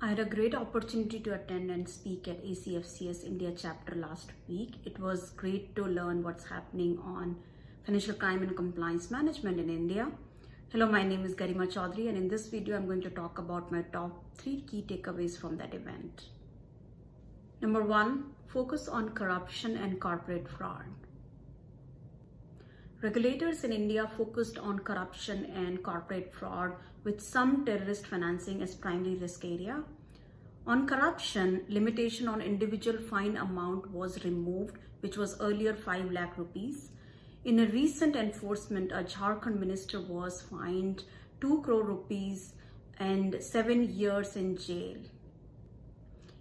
I had a great opportunity to attend and speak at ACFCS India chapter last week. It was great to learn what's happening on financial crime and compliance management in India. Hello, my name is Garima Chaudhary, and in this video I'm going to talk about my top 3 key takeaways from that event. Number 1, focus on corruption and corporate fraud. Regulators in India focused on corruption and corporate fraud with some terrorist financing as primary risk area. On corruption, limitation on individual fine amount was removed, which was earlier 5 lakh rupees. In a recent enforcement, a Jharkhand minister was fined 2 crore rupees and 7 years in jail.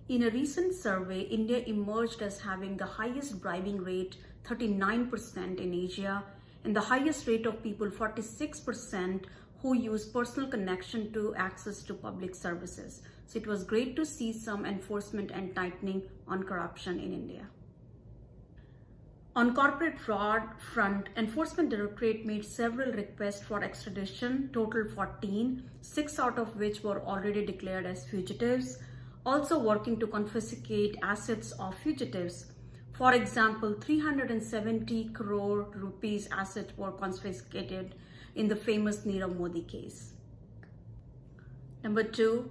In a recent survey, India emerged as having the highest bribing rate, 39% in Asia, and the highest rate of people, 46%, who use personal connection to access to public services. So it was great to see some enforcement and tightening on corruption in India. On corporate fraud front, Enforcement Directorate made several requests for extradition, total 14, 6 out of which were already declared as fugitives, also working to confiscate assets of fugitives. For example, 370 crore rupees assets were confiscated in the famous Nirav Modi case. Number 2,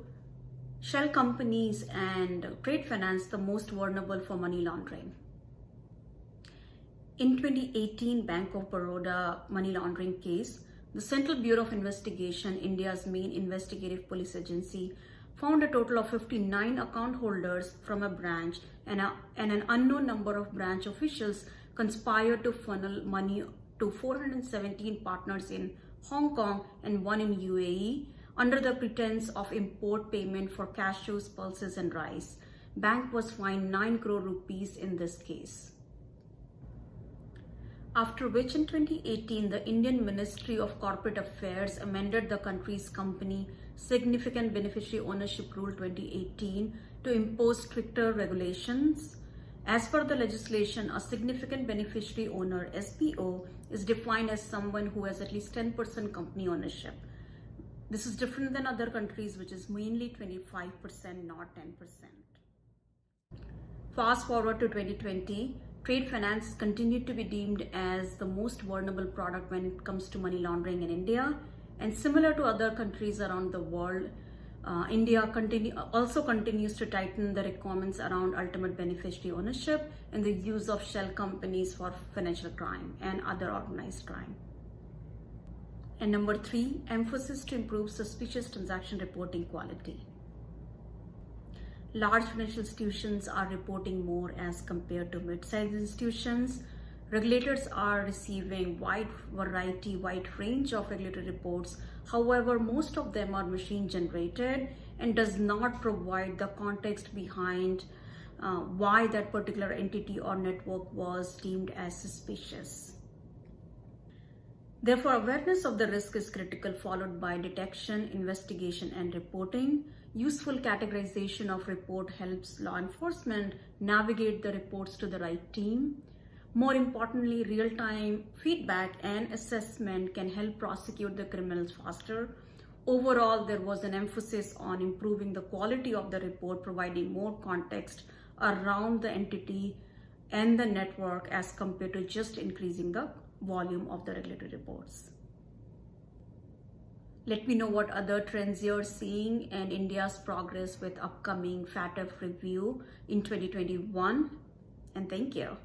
shell companies and trade finance the most vulnerable for money laundering. In 2018 Bank of Baroda money laundering case, the Central Bureau of Investigation, India's main investigative police agency, found a total of 59 account holders from a branch, and an unknown number of branch officials conspired to funnel money to 417 partners in Hong Kong and 1 in UAE under the pretense of import payment for cashews, pulses and rice. Bank was fined 9 crore rupees in this case. After which in 2018, the Indian Ministry of Corporate Affairs amended the country's company Significant Beneficiary Ownership Rule 2018 to impose stricter regulations. As per the legislation, a significant beneficiary owner, SBO, is defined as someone who has at least 10% company ownership. This is different than other countries, which is mainly 25%, not 10%. Fast forward to 2020, trade finance continued to be deemed as the most vulnerable product when it comes to money laundering in India. And similar to other countries around the world, India also continues to tighten the requirements around ultimate beneficiary ownership and the use of shell companies for financial crime and other organized crime. And number 3, emphasis to improve suspicious transaction reporting quality. Large financial institutions are reporting more as compared to mid-sized institutions. Regulators are receiving wide range of regulatory reports. However, most of them are machine generated and does not provide the context behind why that particular entity or network was deemed as suspicious. Therefore, awareness of the risk is critical, followed by detection, investigation, and reporting. Useful categorization of report helps law enforcement navigate the reports to the right team. More importantly, real-time feedback and assessment can help prosecute the criminals faster. Overall, there was an emphasis on improving the quality of the report, providing more context around the entity and the network as compared to just increasing the volume of the regulatory reports. Let me know what other trends you're seeing and India's progress with upcoming FATF review in 2021. And thank you.